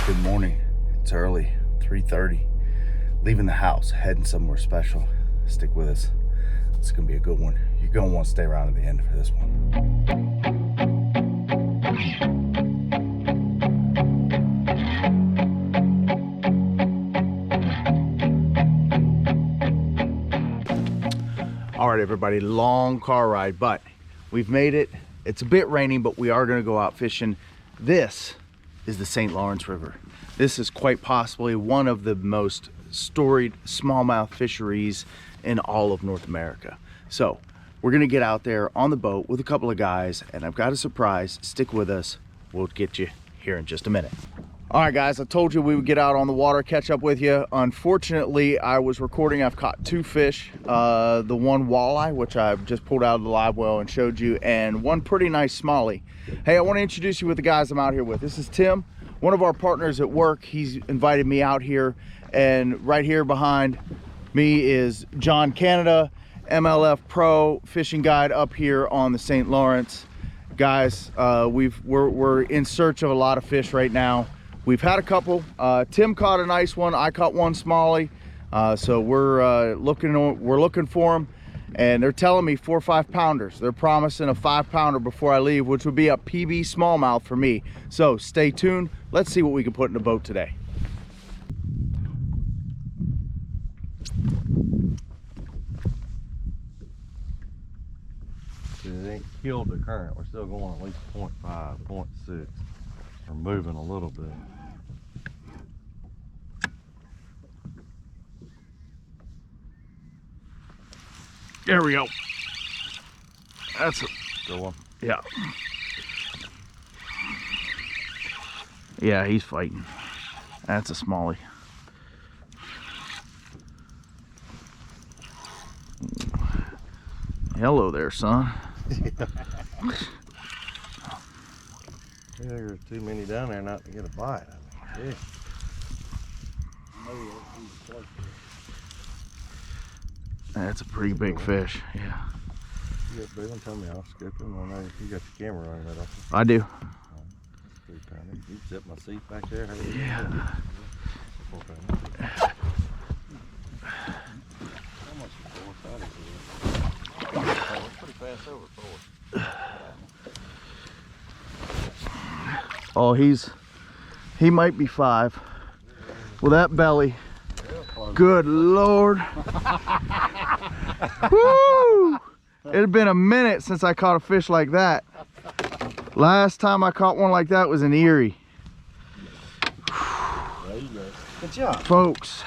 Good morning. It's early, 3:30. Leaving the house, heading somewhere special. Stick with us. It's gonna be a good one. You're gonna want to stay around at the end for this one. All right, everybody, long car ride, but we've made it. It's a bit rainy, but we are gonna go out fishing. This is the St. Lawrence River. This is quite possibly one of the most storied smallmouth fisheries in all of North America. So we're gonna get out there on the boat with a couple of guys, and I've got a surprise. Stick with us. We'll get you here in just a minute. All right, guys, I told you we would get out on the water, catch up with you. Unfortunately, I was recording. I've caught two fish. The one walleye, which I just pulled out of the live well and showed you, and one pretty nice smallie. Hey, I want to introduce you with the guys I'm out here with. This is Tim, one of our partners at work. He's invited me out here, and right here behind me is Jon Canada, MLF Pro fishing guide up here on the St. Lawrence. Guys, we're in search of a lot of fish right now. We've had a couple. Tim caught a nice one. I caught one smallie. So we're looking for them, and they're telling me 4 or 5 pounders. They're promising a 5-pounder before I leave, which would be a PB smallmouth for me. So stay tuned. Let's see what we can put in the boat today. It ain't killed the current. We're still going at least 0.5, 0.6. We're moving a little bit. There we go. That's a Good one. yeah. Yeah, he's fighting. That's a smallie. Hello there, son. There's too many down there not to get a bite. Yeah. That's a pretty big fish. Yeah. You got big one? Tell me, I'll scoop him. I know you got your camera running that off. I do. That's pretty tiny. You zip my seat back there. Yeah. Pretty fast over forward. Oh, he might be 5. With that belly. Good Lord. Woo! It had been a minute since I caught a fish like that. Last time I caught one like that was in Erie. There you go. Good job. Folks.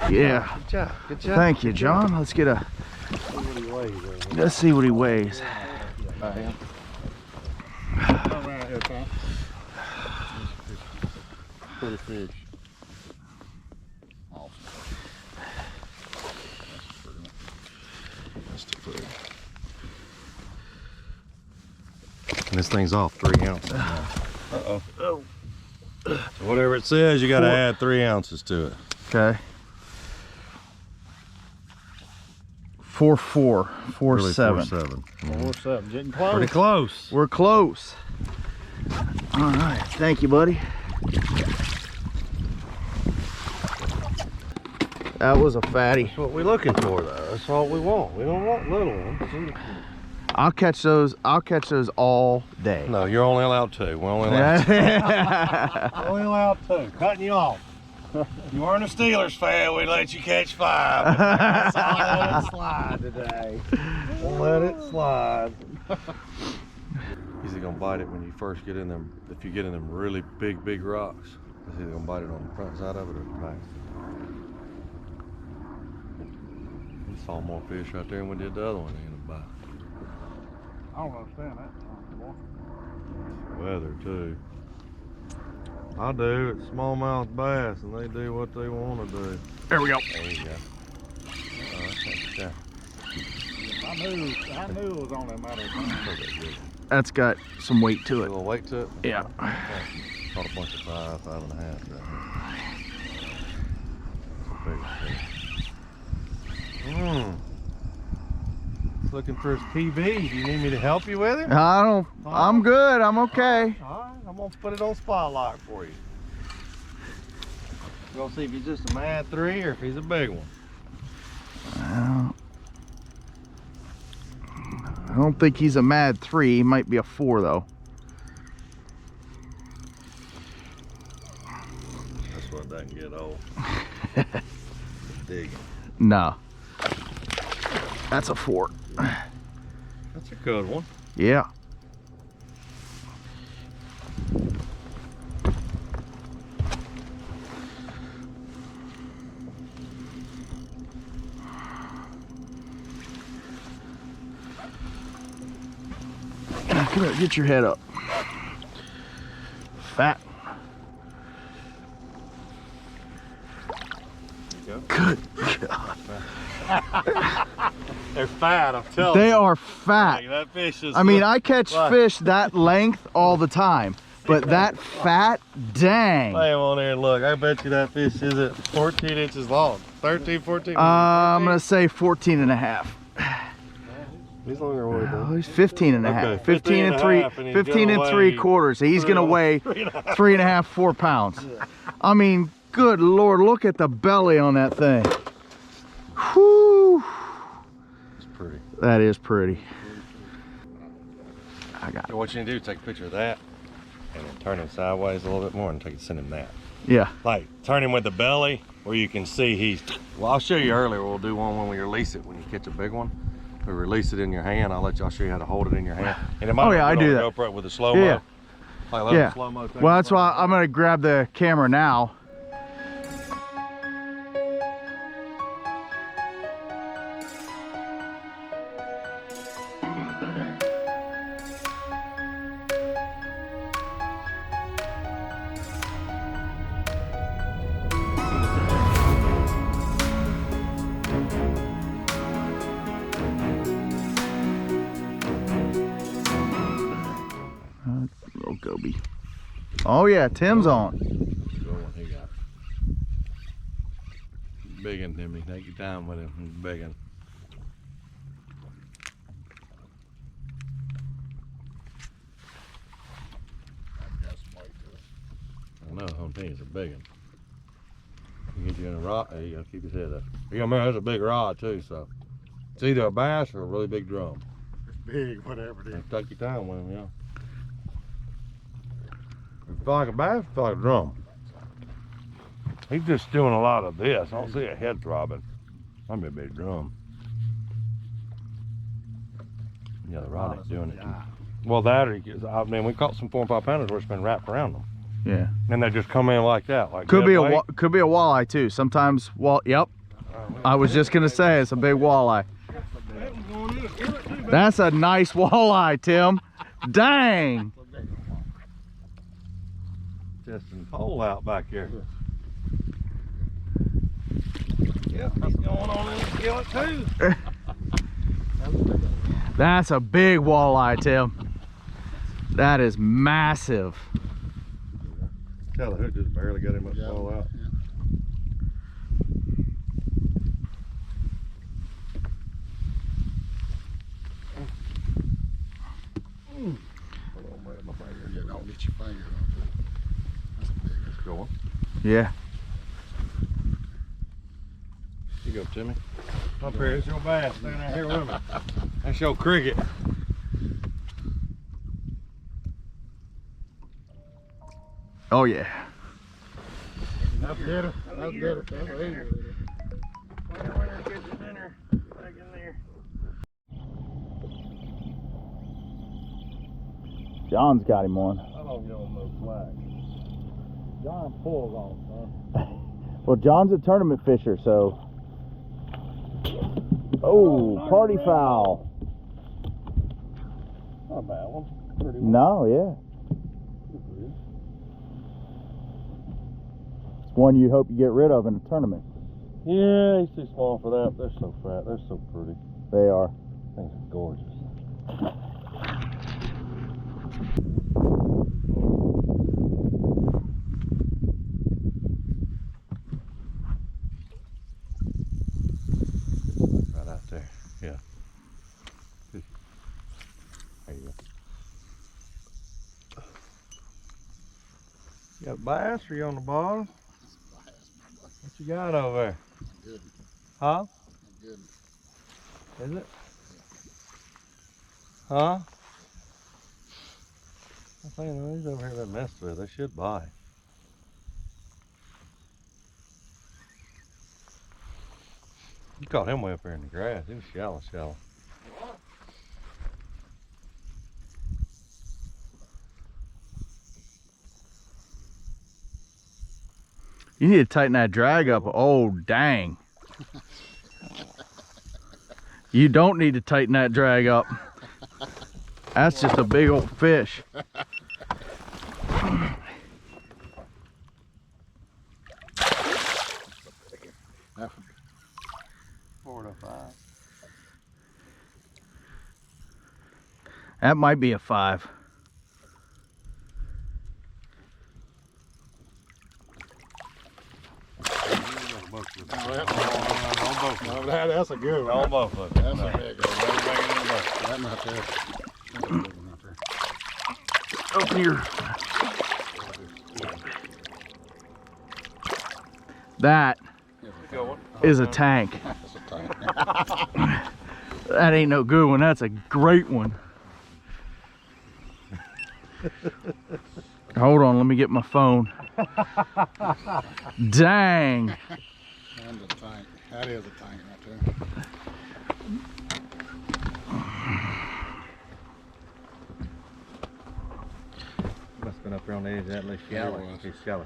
Yeah. Good job. Good job. Thank you, John. Let's get a let's see what he weighs. Pretty fish. And this thing's off 3 ounces. Uh-oh. Oh. So whatever it says, you got to add 3 ounces to it. Okay. 4.4, 4.7. 4.7. 4.7, getting close. Pretty close. We're close. All right, thank you, buddy. That was a fatty. That's what we're looking for, though. That's all we want. We don't want little ones. I'll catch those all day. No, you're only allowed 2. We're only allowed 2. Only allowed 2. Cutting you off. You weren't a Steelers fan, we'd let you catch 5. That's all. Let it slide today. We'll let it slide. He's either gonna bite it when you first get in them. If you get in them really big rocks, he's either gonna bite it on the front side of it or the back. We saw more fish right there than we did the other one in the bite. I don't understand that. Weather too. I do. It's smallmouth bass, and they do what they want to do. There we go. There you go. All right, I knew it was only a matter of time. That's got some weight to A it. little weight to it. Yeah. Caught a bunch of 5, 5.5 right here. Looking for his PB. Do you need me to help you with him? I'm good. I'm okay. All right, I'm gonna put it on spotlight for you. We're gonna see if he's just a mad 3 or if he's a big one. Well, I don't think he's a mad 3. He might be a 4 though. That's what doesn't get old. Digging. No. That's a 4. That's a good one. Yeah. Come here, get your head up. Fat. There you go. Good God. They're fat, I'm telling They you. are fat. Like, that fish is. I mean, I catch Right. fish that length all the time, but that fat, dang. Lay him on there and look. I bet you that fish is at 14 inches long. 13, 14. I'm gonna say 14 and a half. He's longer than what Oh, he's 15 and a half. Okay, 15 and 3, and he's 15 gonna and 3 weigh quarters. He's gonna weigh 3.5, 4 pounds. Yeah. I mean, good Lord, look at the belly on that thing. Whew. It's pretty. That is pretty. I got it. So what you need to do is take a picture of that and then turn him sideways a little bit more and send him that. Yeah. Like, turn him with the belly where you can see he's. Well, I'll show you earlier. We'll do one when we release it. When you catch a big one, we release it in your hand. I'll show you how to hold it in your hand. And it might Oh, yeah, I do that. GoPro with the slow-mo. Yeah. Like Yeah. slow-mo thing. Well, that's why I'm gonna grab the camera now. Little goby. Oh yeah, Tim's on. Good one he got. Big one, Timmy. Take your time with him. He's big one. I know, I'm telling you, it's a big one. You get you in a rod, there you go, keep his head up. You gotta remember, that's a big rod too, so. It's either a bass or a really big drum. It's big, whatever it is. And take your time with him, yeah. If it's like a bass, it's like a drum. He's just doing a lot of this. I don't see a head throbbing. Might be a big drum. Yeah, the rod ain't doing it. Well, that or, I mean, we caught some 4 and 5 pounders where it's been wrapped around them. Yeah. And they just come in like that. Like Could be dead weight. could be a walleye too. Sometimes yep. I was just gonna say it's a big walleye. That's a nice walleye, Tim. Dang. Testing the pole out back here. Yep, he's going on in the skillet too. That's a big walleye, Tim. That is massive. Tell the hook just barely got him up to fall out. Yeah, don't get your finger on it. That's a big one. Let's go on. Yeah. You go, Timmy. Up here, it's your bass. Stand right here with me. That's your cricket. Oh yeah. That's better. That's better. That's easier. John's got him on. I don't get on those flags. John pulls on, son. Well, John's a tournament fisher, so. Oh, party foul. Not a bad one. Pretty one. No, yeah. It's one you hope you get rid of in a tournament. Yeah, he's too small for that. They're so fat. They're so pretty. They are. Things are gorgeous. Right out there. Yeah. There you go. You got a bass or you on the bottom? you got over there? Good. Huh? Good. Is it? Huh? I think these over here been messed with. They should buy. You caught him way up there in the grass. He was shallow, shallow. You need to tighten that drag up. Oh, dang. You don't need to tighten that drag up. That's just a big old fish. 4 to 5. That might be a 5. That's a good one. On both of That's them. a big one. That right there. That's a good one right there. Open your... That is a tank. That's a tank. That ain't no good one. That's a great one. Hold on, let me get my phone. Dang. And a tank. That is a tank right there. Must have been up there on the edge of that little shallow. Yeah, it was. He's shallow.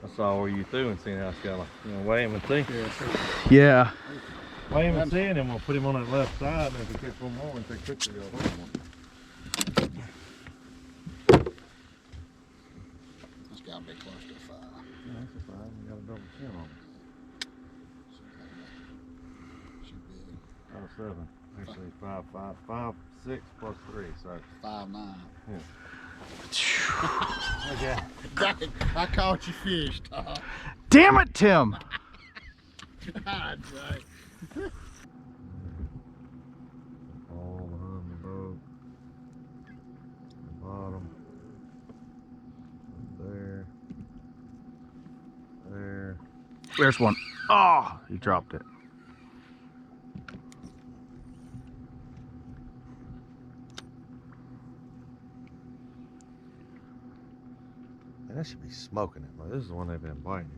I saw where you threw and seen how shallow. You know, weigh him and see. Yeah, sure. Yeah. Weigh him and see, and then we'll put him on that left side, and if he catch one more, and take pictures of him. That's got to be close to a 5. Yeah, that's a 5. We got a double chin on it. Should be 7. Actually, 5, 6 plus 3. So 5'9". okay. I caught you fish, Tom. Damn it, Tim. God, Jay. All behind the boat. The bottom. There. There. There's one. Oh, he dropped it. Man, that should be smoking it. Like, this is the one they've been biting.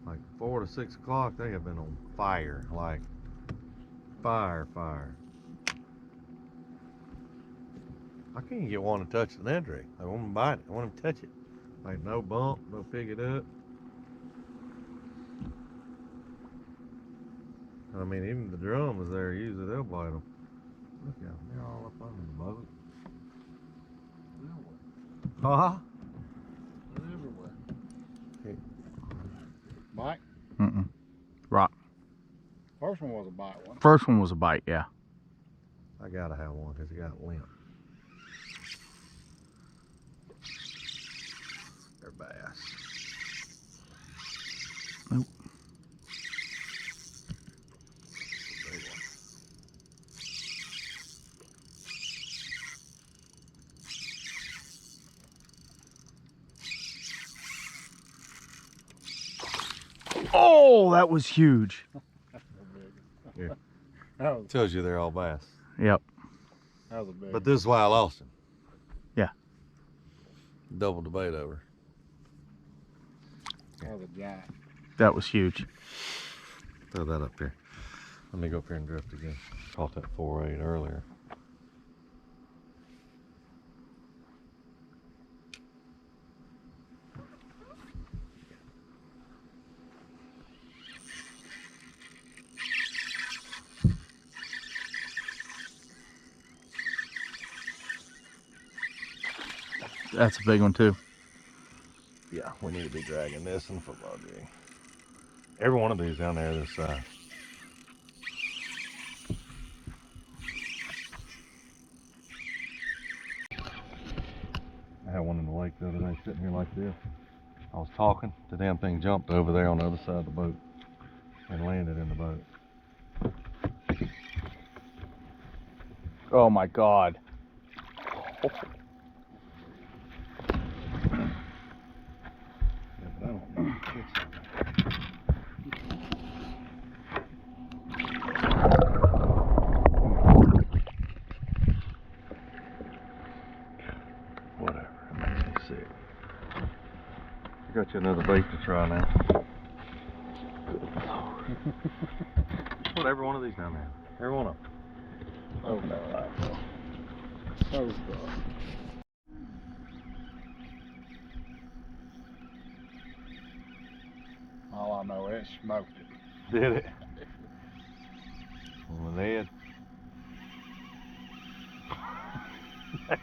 Like 4 to 6 o'clock, they have been on fire. Like fire. I can't even get one to touch the net rig. I want him to bite it. I want him to touch it. Like no bump, no pick it up. I mean, even the drum is there. Usually they'll bite them. Look at them. They're all up under the boat. Huh? They're everywhere. Okay. Bite? Mm-mm. Rock. First one was a bite one. First one was a bite, yeah. I gotta have one because he got limp. They're bass. Nope. Oh, that was huge. Yeah. That was, Tells you they're all bass. Yep. that was a big But this is why I lost him. Yeah. Double the bait over. That was a giant. That was huge. Throw that up here. Let me go up here and drift again. Caught that 4.8 earlier. That's a big one too. Yeah, we need to be dragging this in the football jig. Every one of these down there this size. I had one in the lake the other day sitting here like this. I was talking, the damn thing jumped over there on the other side of the boat and landed in the boat. Oh my God. sick. I got you another bait to try now. Put every one of these down there. Every one of them. Oh, no, right. Oh, God. All I know is smoked it. Did it? On the head.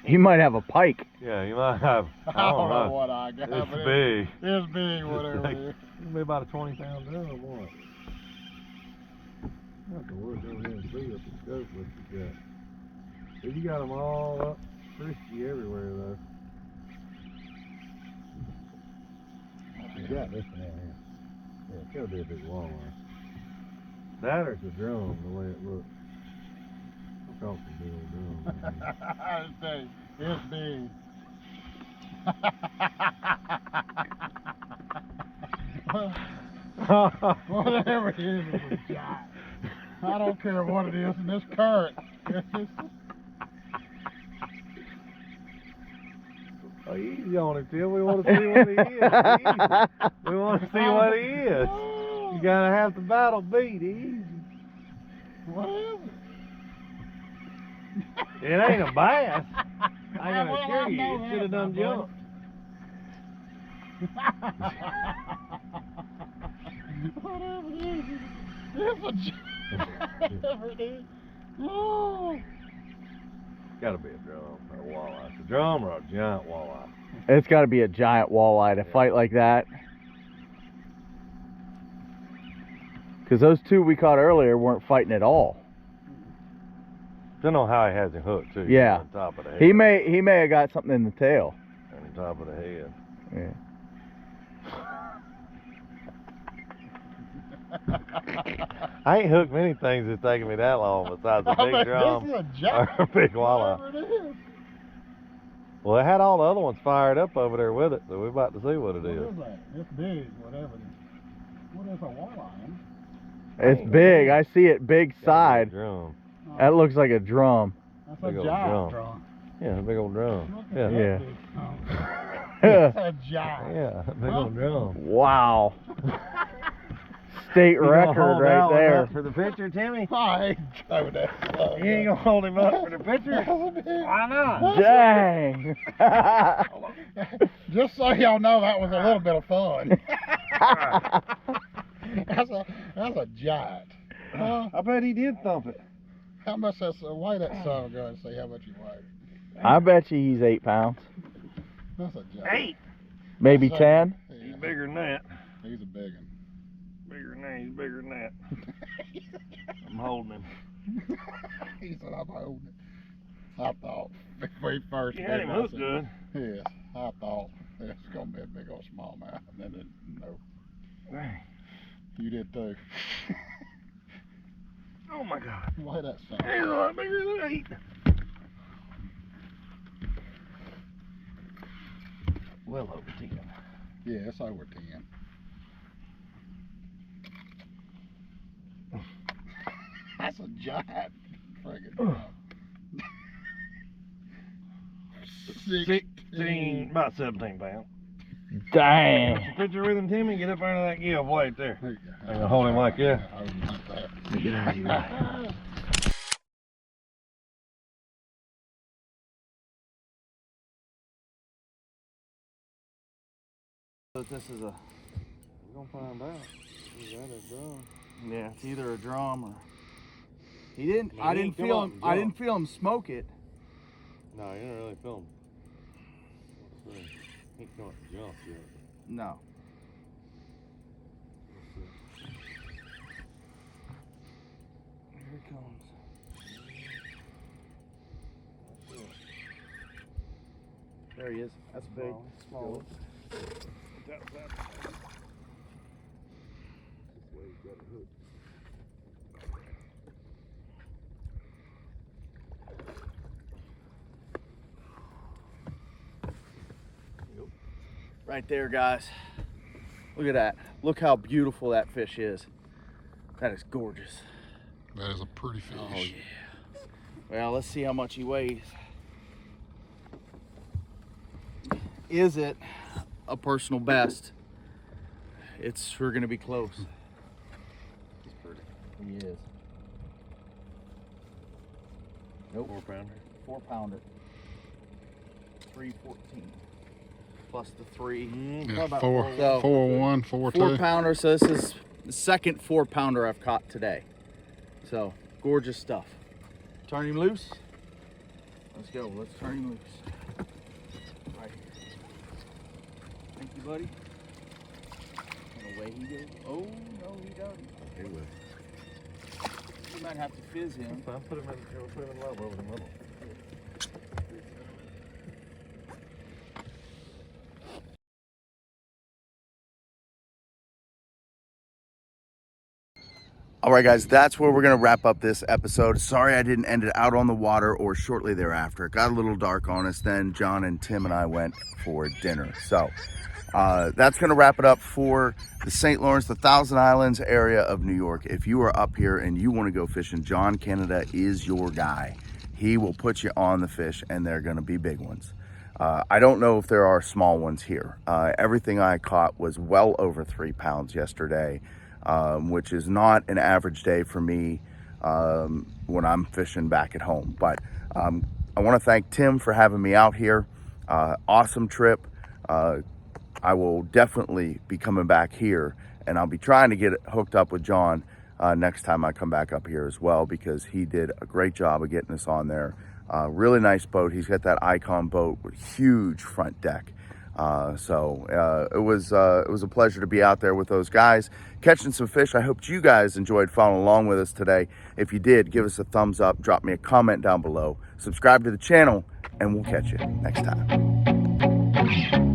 You might have a pike. Yeah, you might have. I don't know what I got, It's but big. It's big, whatever it is. It'll be about a 20-pound drum, boy. I have to work over here and see what the scope what you got. But you got them all up, frisky everywhere though. You got this one out here. Yeah, it's gotta be a big walleye. That or it's a drum, the way it looks. I'm talking big old drum. It's big. It's big. Whatever it is, it's a giant. I don't care what it is in this current. Oh, easy on him, Tim. We want to see what he is. Easy. We want to see what he is. You gotta have the battle beat. Easy. What is it? It ain't a bass. I gotta Well, assure you, know it should have that, done my boy. jumped. Whatever it is, it's a giant. Whatever it is. Oh. Gotta be a drum or a walleye. It's a drum or a giant walleye. It's got to be a giant walleye to fight like that. Because those two we caught earlier weren't fighting at all. Don't know how he has him hooked too. Yeah. On top of the head. He may have got something in the tail. On top of the head. Yeah. I ain't hooked many things that's taken me that long besides a big drum This is a or giant. a big walleye. Whatever it is. Well, they had all the other ones fired up over there with it, so we're about to see what it What is. is that? It's big, whatever it is. What is a walleye? Huh? It's big. I see it big side. Drum. That looks like a drum. That's Big a old giant drum. drum. Yeah, a big old drum. Look at Yeah. that Yeah. big drum. It's a giant. Yeah, a big old drum. Wow. State record right there. For the picture, Timmy? I ain't going that slow. You ain't gonna hold him up for the picture? Why not? Dang. Just so y'all know, that was a little bit of fun. that's a giant. I bet he did thump it. How much that's weigh that son of a gun and see how much you weigh. I bet you he's 8 pounds. That's a giant. 8. Maybe 10. He's bigger than that. He's a big one. Bigger than that. He's bigger than that. I'm holding him. He said, I'm holding it. I thought, before he first You had him hooked good. Yes, I thought it was going to be a big old smallmouth. And then it, no. Dang. You did too. Oh my God. Why that son? He's a lot bigger than 8. Well over 10. Yeah, it's over 10. That's a giant friggin' drum. 16, about 17 pounds. Dang. Get your picture with him, Timmy. Get up under that gill blade there. There you go. I'm gonna hold him like that. Hold him like that. Get out of here. This is a. We're gonna find out. Is that a drum? Yeah, it's either a drum or. He didn't. Man, I he didn't come feel up him. and I jump. didn't feel him smoke it. No, you didn't really film. Let's see. He can't come up and jump yet. No. Here it comes. There he is. That's big. Small. Right there, guys. Look at that. Look how beautiful that fish is. That is gorgeous. That is a pretty fish. Oh yeah. Well, let's see how much he weighs. is it a personal best? It's sure gonna be close. He's pretty. He is. Nope. 4 pounder. 4 pounder. 314. Plus the 3. Yeah, about 4, So- 4-1, 4-2. 4 pounder, so this is the second 4 pounder I've caught today. So, gorgeous stuff. Turn him loose. Let's go, let's turn him loose. Right here. Thank you, buddy. And away he goes. Oh, no, he doesn't. He will. You might have to fizz him. I'll put him in level over the middle. All right, guys, that's where we're going to wrap up this episode. Sorry I didn't end it out on the water or shortly thereafter. It got a little dark on us. Then John and Tim and I went for dinner. So that's going to wrap it up for the St. Lawrence, the Thousand Islands area of New York. If you are up here and you want to go fishing, Jon Canada is your guy. He will put you on the fish, and they're going to be big ones. I don't know if there are small ones here. Everything I caught was well over 3 pounds yesterday. Which is not an average day for me when I'm fishing back at home. But I want to thank Tim for having me out here. Awesome trip. I will definitely be coming back here, and I'll be trying to get hooked up with John next time I come back up here as well, because he did a great job of getting us on there. Really nice boat. He's got that Icon boat with huge front deck. So it was a pleasure to be out there with those guys catching some fish. I hope you guys enjoyed following along with us today. If you did, give us a thumbs up, drop me a comment down below, subscribe to the channel, and we'll catch you next time.